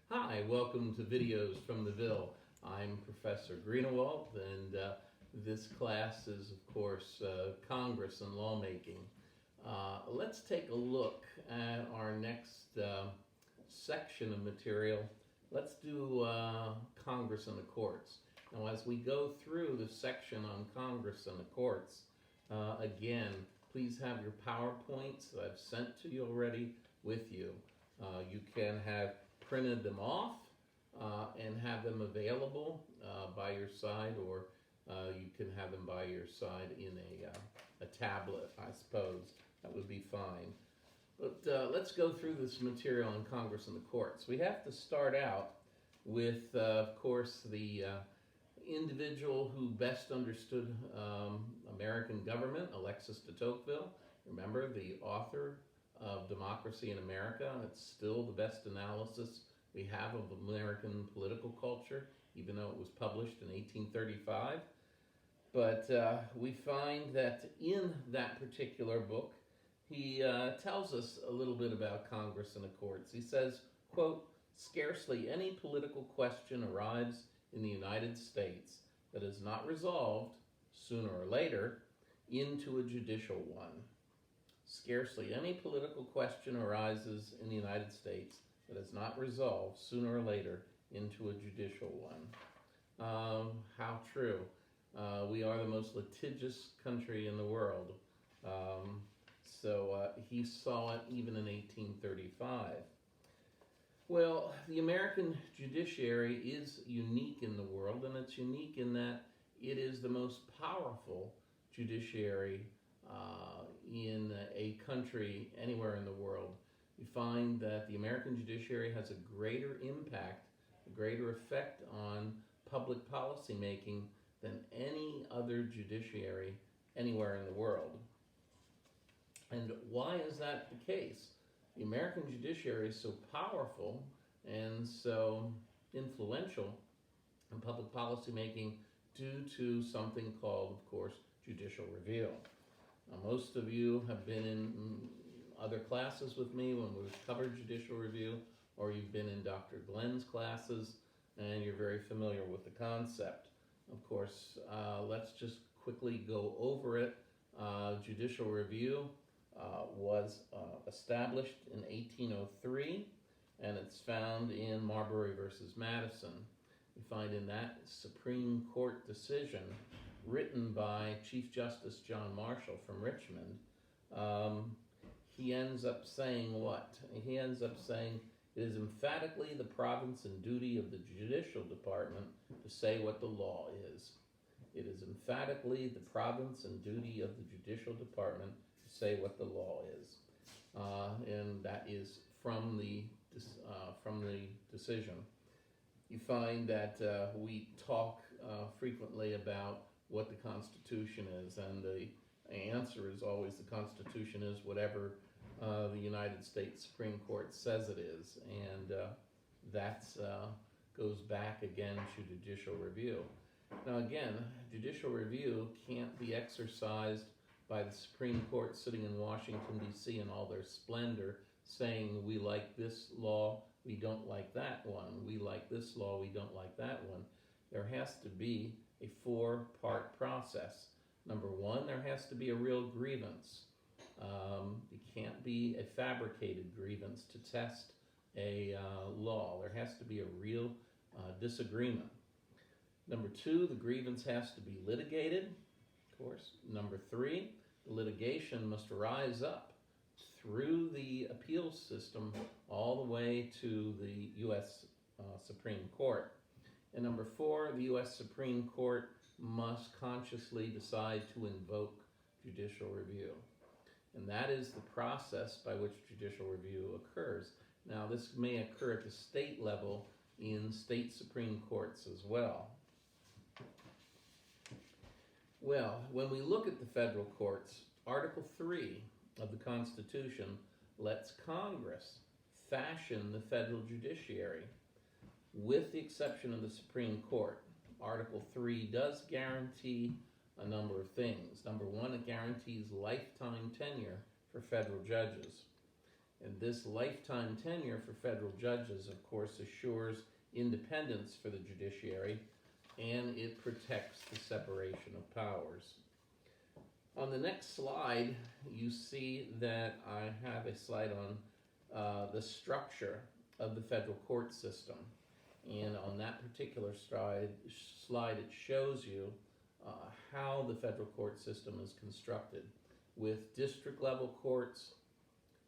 Hi, welcome to Videos from the Ville. I'm Professor Greenewald, and this class is, of course, Congress and lawmaking. Let's take a look at our next section of material. Let's do Congress and the courts. Now, as we go through the section on Congress and the courts, again, please have your PowerPoints that I've sent to you already with you. You can have printed them off and have them available by your side, or you can have them by your side in a tablet, I suppose. That would be fine. But let's go through this material in Congress and the courts. We have to start out with, of course, the individual who best understood American government, Alexis de Tocqueville. Remember, the author of Democracy in America. It's still the best analysis we have of American political culture, even though it was published in 1835. But we find that in that particular book, he tells us a little bit about Congress and the courts. He says, quote, "Scarcely any political question arrives in the United States that is not resolved, sooner or later, into a judicial one. Scarcely any political question arises in the United States that is not resolved, sooner or later, into a judicial one." How true. We are the most litigious country in the world. So he saw it even in 1835. Well, the American judiciary is unique in the world, and it's unique in that it is the most powerful judiciary in a country anywhere in the world. You find that the American judiciary has a greater impact, a greater effect on public policy making than any other judiciary anywhere in the world. And why is that the case? The American judiciary is so powerful and so influential in public policy making due to something called, of course, judicial review. Now, most of you have been in other classes with me when we've covered judicial review, or you've been in Dr. Glenn's classes, and you're very familiar with the concept. Of course, let's just quickly go over it. Judicial review was established in 1803, and it's found in Marbury versus Madison. We find in that Supreme Court decision, written by Chief Justice John Marshall from Richmond, he ends up saying what? He ends up saying, "It is emphatically the province and duty of the judicial department to say what the law is." It is emphatically the province and duty of the judicial department to say what the law is. And that is from the decision. You find that we talk frequently about what the Constitution is, and the answer is always the Constitution is whatever the United States Supreme Court says it is, and that goes back again to judicial review. Now again, judicial review can't be exercised by the Supreme Court sitting in Washington, D.C. in all their splendor, saying we like this law, we don't like that one, we like this law, we don't like that one. There has to be a four-part process. Number one, there has to be a real grievance. It can't be a fabricated grievance to test a law. There has to be a real disagreement. Number two, the grievance has to be litigated, of course. Number three, the litigation must rise up through the appeals system all the way to the U.S. Supreme Court. And number four, the U.S. Supreme Court must consciously decide to invoke judicial review. And that is the process by which judicial review occurs. Now, this may occur at the state level in state Supreme Courts as well. Well, when we look at the federal courts, Article 3 of the Constitution lets Congress fashion the federal judiciary, with the exception of the Supreme Court. Article 3 does guarantee a number of things. Number one, it guarantees lifetime tenure for federal judges. And this lifetime tenure for federal judges, of course, assures independence for the judiciary, and it protects the separation of powers. On the next slide, you see that I have a slide on the structure of the federal court system. And on that particular slide it shows you how the federal court system is constructed, with district level courts.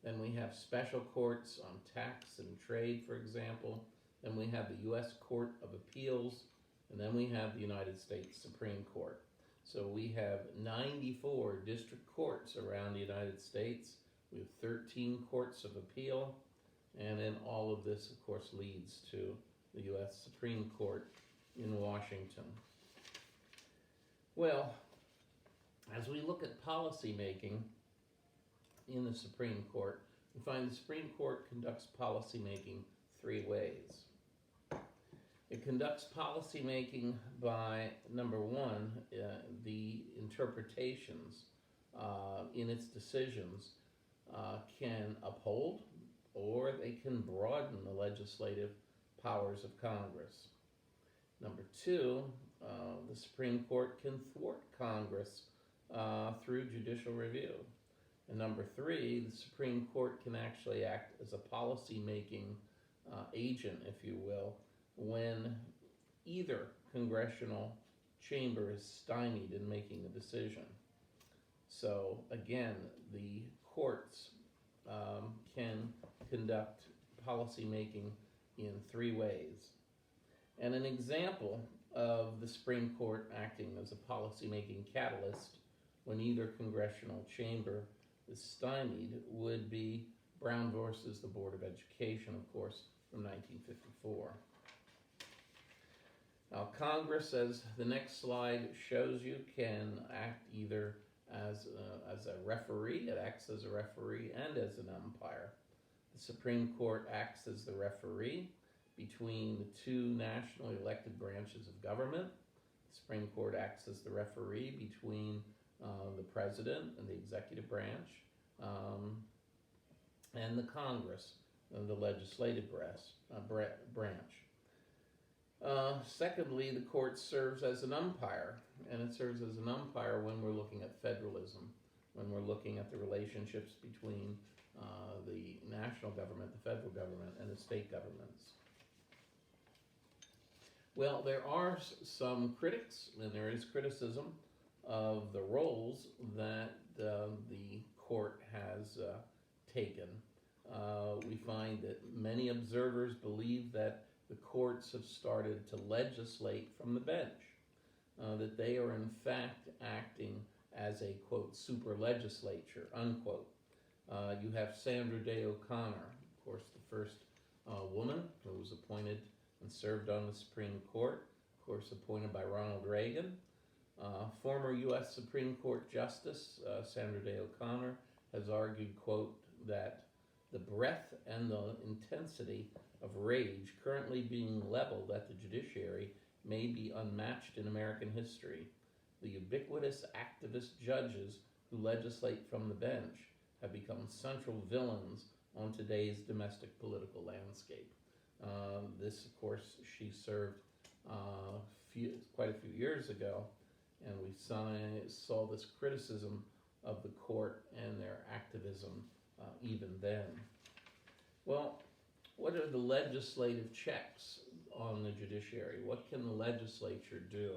Then we have special courts on tax and trade, for example. Then we have the U.S. Court of Appeals, and then we have the United States Supreme Court. So we have 94 district courts around the United States. We have 13 courts of appeal, and then all of this, of course, leads to the U.S. Supreme Court in Washington. Well, as we look at policy making in the Supreme Court, we find the Supreme Court conducts policy making three ways. It conducts policy making by, number one, the interpretations in its decisions can uphold or they can broaden the legislative powers of Congress. Number two, the Supreme Court can thwart Congress through judicial review. And number three, the Supreme Court can actually act as a policy-making agent, if you will, when either congressional chamber is stymied in making a decision. So again, the courts can conduct policy-making in three ways. And an example of the Supreme Court acting as a policy-making catalyst when either congressional chamber is stymied would be Brown versus the Board of Education, of course, from 1954. Now, Congress, as the next slide shows you, can act either as a referee. It acts as a referee and as an umpire. The Supreme Court acts as the referee between the two nationally elected branches of government. The Supreme Court acts as the referee between the president and the executive branch, and the Congress, the legislative branch. Secondly, the court serves as an umpire, and it serves as an umpire when we're looking at federalism, when we're looking at the relationships between the national government, the federal government, and the state governments. Well, there are some critics, and there is criticism of the roles that the court has taken. We find that many observers believe that the courts have started to legislate from the bench, that they are in fact acting as a, quote, super legislature, unquote. You have Sandra Day O'Connor, of course, the first woman who was appointed and served on the Supreme Court, of course, appointed by Ronald Reagan. Former U.S. Supreme Court Justice Sandra Day O'Connor has argued, quote, that the breadth and the intensity of rage currently being leveled at the judiciary may be unmatched in American history. The ubiquitous activist judges who legislate from the bench have become central villains on today's domestic political landscape. This, of course, she served quite a few years ago, and we saw this criticism of the court and their activism even then. Well, what are the legislative checks on the judiciary? What can the legislature do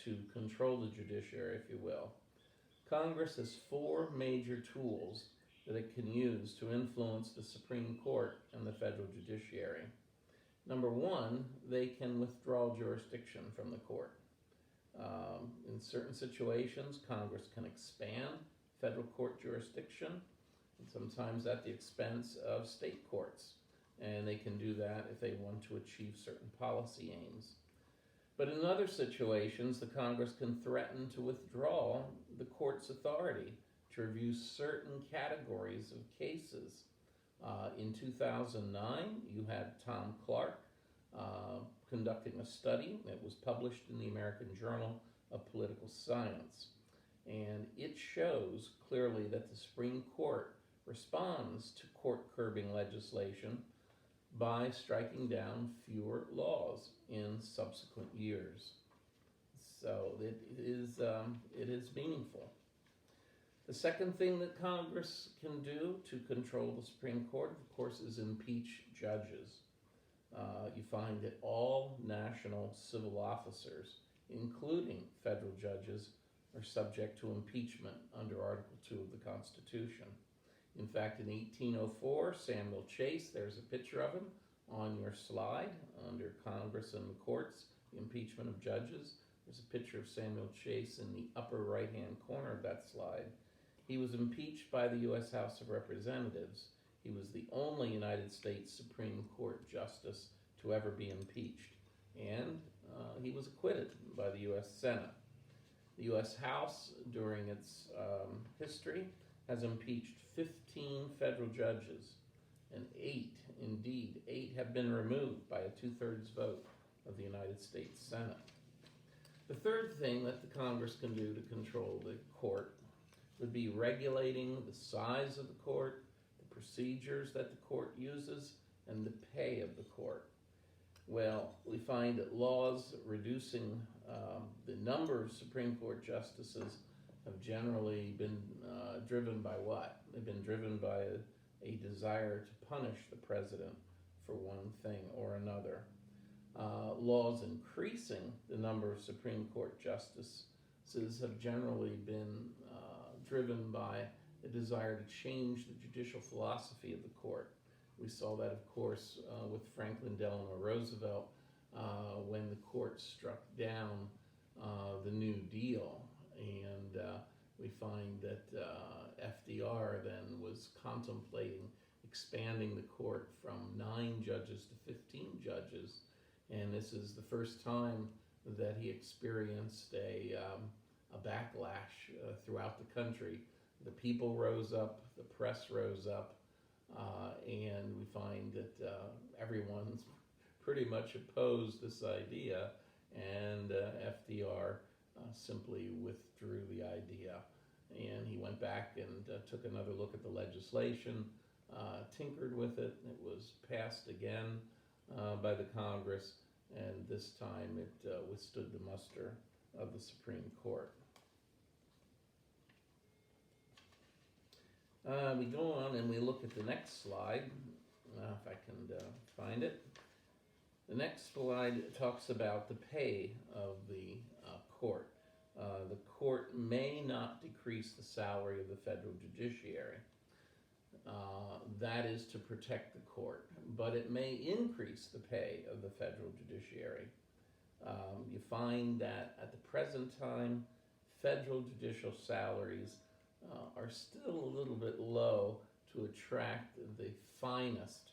to control the judiciary, if you will? Congress has four major tools that it can use to influence the Supreme Court and the federal judiciary. Number one, they can withdraw jurisdiction from the court. In certain situations, Congress can expand federal court jurisdiction, and sometimes at the expense of state courts. And they can do that if they want to achieve certain policy aims. But in other situations, the Congress can threaten to withdraw the court's authority to review certain categories of cases. In 2009, you had Tom Clark conducting a study that was published in the American Journal of Political Science. And it shows clearly that the Supreme Court responds to court curbing legislation by striking down fewer laws in subsequent years. So it is meaningful. The second thing that Congress can do to control the Supreme Court, of course, is impeach judges. You find that all national civil officers, including federal judges, are subject to impeachment under Article 2 of the Constitution. In fact, in 1804, Samuel Chase, there's a picture of him on your slide under Congress and the courts, the impeachment of judges. There's a picture of Samuel Chase in the upper right-hand corner of that slide. He was impeached by the U.S. House of Representatives. He was the only United States Supreme Court justice to ever be impeached. And he was acquitted by the U.S. Senate. The U.S. House, during its history, has impeached 15 federal judges, and 8 have been removed by a 2/3 vote of the United States Senate. The third thing that the Congress can do to control the court would be regulating the size of the court, the procedures that the court uses, and the pay of the court. Well, we find that laws reducing the number of Supreme Court justices have generally been driven by what? They've been driven by a desire to punish the president for one thing or another. Laws increasing the number of Supreme Court justices have generally been driven by a desire to change the judicial philosophy of the court. We saw that, of course, with Franklin Delano Roosevelt when the court struck down the New Deal. And we find that FDR then was contemplating expanding the court from 9 judges to 15 judges. And this is the first time that he experienced a backlash throughout the country. The people rose up, the press rose up, and we find that everyone's pretty much opposed this idea, and FDR simply withdrew the idea. And he went back and took another look at the legislation, tinkered with it. It was passed again by the Congress, and this time it withstood the muster of the Supreme Court. We go on and we look at the next slide, if I can find it. The next slide talks about the pay of the court. The court may not decrease the salary of the federal judiciary. That is to protect the court, but it may increase the pay of the federal judiciary. You find that at the present time, federal judicial salaries are still a little bit low to attract the finest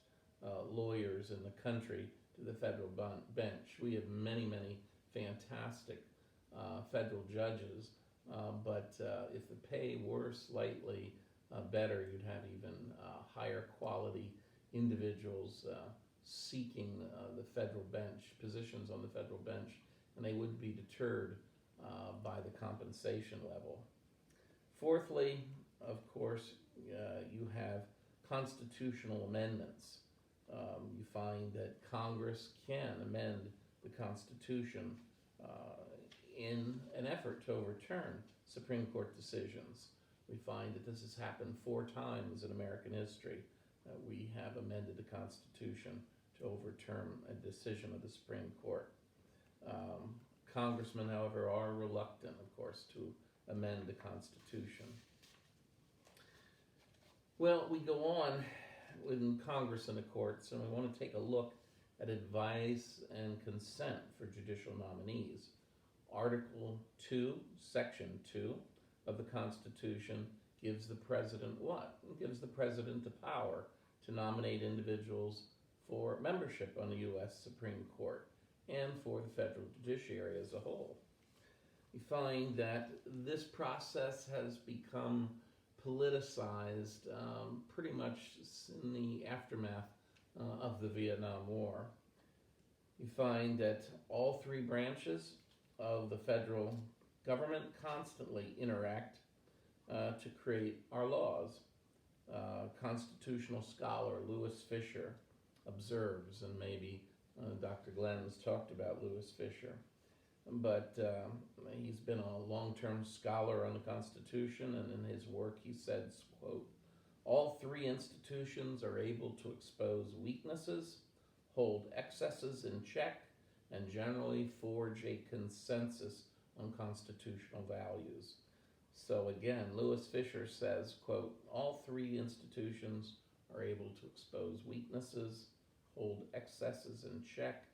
lawyers in the country to the federal bench. We have many, many fantastic federal judges, but if the pay were slightly better, you'd have even higher quality individuals seeking the federal bench, positions on the federal bench, and they would be deterred by the compensation level. Fourthly, of course, you have constitutional amendments. You find that Congress can amend the Constitution in an effort to overturn Supreme Court decisions. We find that this has happened 4 times in American history. We have amended the Constitution to overturn a decision of the Supreme Court. Congressmen, however, are reluctant, of course, to amend the Constitution. Well, we go on with Congress and the courts, and we want to take a look at advice and consent for judicial nominees. Article 2, Section 2 of the Constitution gives the president what? It gives the president the power to nominate individuals for membership on the U.S. Supreme Court and for the federal judiciary as a whole. You find that this process has become politicized pretty much in the aftermath of the Vietnam War. You find that all 3 branches of the federal government constantly interact to create our laws. constitutional scholar Louis Fisher observes, and maybe Dr. Glenn has talked about Louis Fisher, but he's been a long-term scholar on the Constitution, and in his work he says, quote, "All three institutions are able to expose weaknesses, hold excesses in check, and generally forge a consensus on constitutional values." So again, Louis Fisher says, quote, "All three institutions are able to expose weaknesses, hold excesses in check,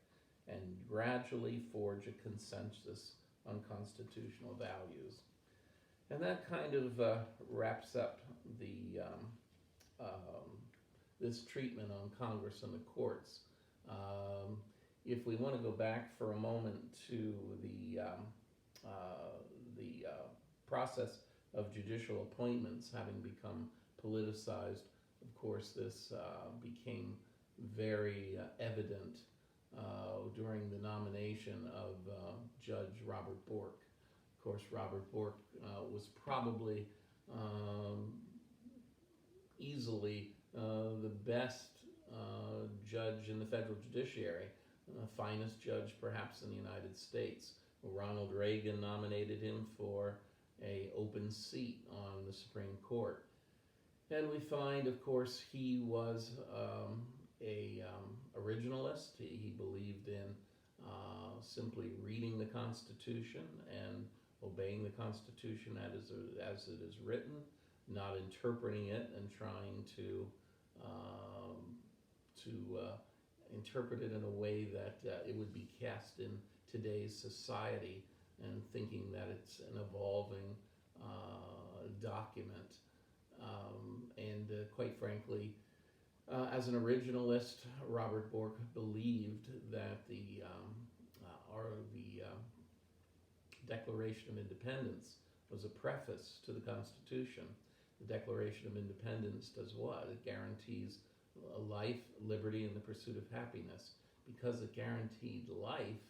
and gradually forge a consensus on constitutional values." And that kind of wraps up the this treatment on Congress and the courts. If we want to go back for a moment to the process of judicial appointments having become politicized, of course, this became very evident during the nomination of Judge Robert Bork. Of course, Robert Bork was probably easily the best judge in the federal judiciary, finest judge perhaps in the United States. Ronald Reagan nominated him for an open seat on the Supreme Court. And we find, of course, he was a originalist. He believed in simply reading the Constitution and obeying the Constitution as it is written, not interpreting it and trying to interpret it in a way that it would be cast in today's society, and thinking that it's an evolving document. And quite frankly, as an originalist, Robert Bork believed that the Declaration of Independence was a preface to the Constitution. The Declaration of Independence does what? It guarantees life, liberty, and the pursuit of happiness. Because it guaranteed life,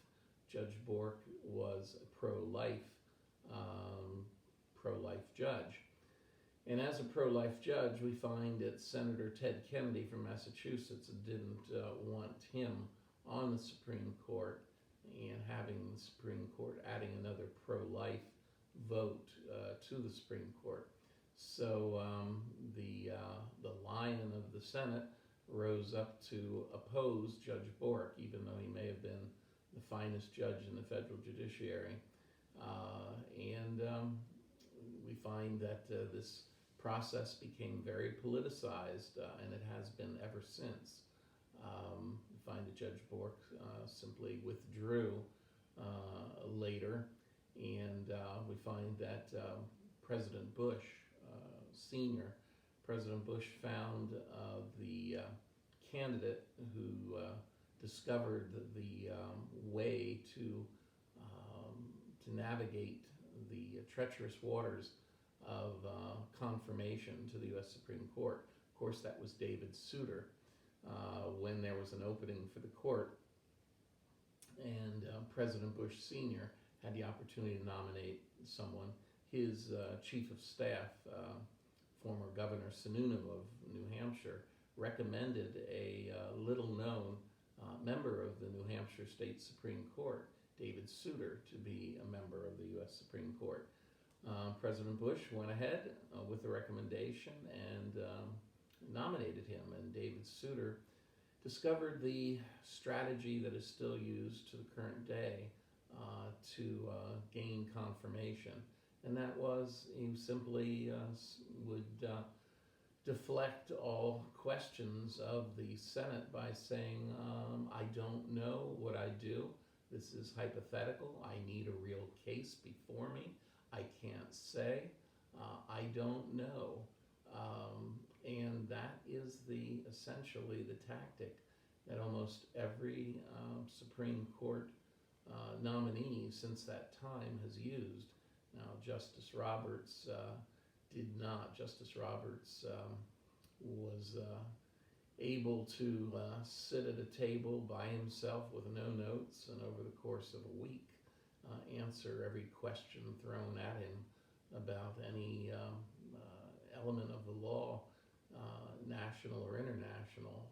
Judge Bork was a pro-life judge. And as a pro-life judge, we find that Senator Ted Kennedy from Massachusetts didn't want him on the Supreme Court, and having the Supreme Court adding another pro-life vote to the Supreme Court. So the lion of the Senate rose up to oppose Judge Bork, even though he may have been the finest judge in the federal judiciary. And we find that this process became very politicized, and it has been ever since. We find that Judge Bork simply withdrew later, and we find that President Bush Sr., President Bush found the candidate who discovered the way to navigate the treacherous waters of confirmation to the U.S. Supreme Court. Of course, that was David Souter. When there was an opening for the court, and President Bush Sr. had the opportunity to nominate someone, his chief of staff, former Governor Sununu of New Hampshire, recommended a little-known member of the New Hampshire State Supreme Court, David Souter, to be a member of the U.S. Supreme Court. President Bush went ahead with the recommendation and nominated him, and David Souter discovered the strategy that is still used to the current day to gain confirmation, and that was he simply would deflect all questions of the Senate by saying, I don't know what I do. This is hypothetical. I need a real case before me. I can't say. I don't know. And that is essentially the tactic that almost every Supreme Court nominee since that time has used. Now, Justice Roberts did not. Justice Roberts was able to sit at a table by himself with no notes, and over the course of a week answer every question thrown at him about any element of the law national or international,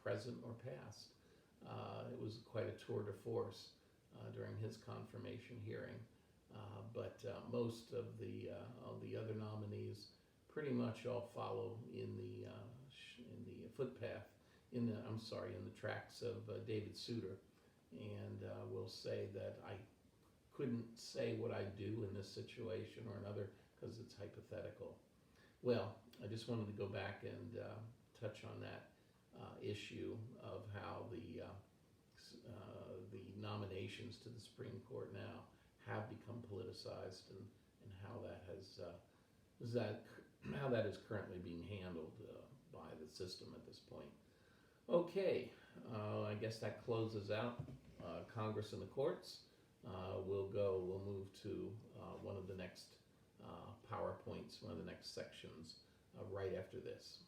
present or past. It was quite a tour de force during his confirmation hearing. But most of the other nominees pretty much all follow in the footpath, in the tracks of David Souter. And will say that I couldn't say what I'd do in this situation or another because it's hypothetical. Well, I just wanted to go back and touch on that issue of how the nominations to the Supreme Court now have become politicized, and how that how that is currently being handled by the system at this point. Okay, I guess that closes out Congress and the courts. We'll move to one of the next PowerPoints, one of the next sections right after this.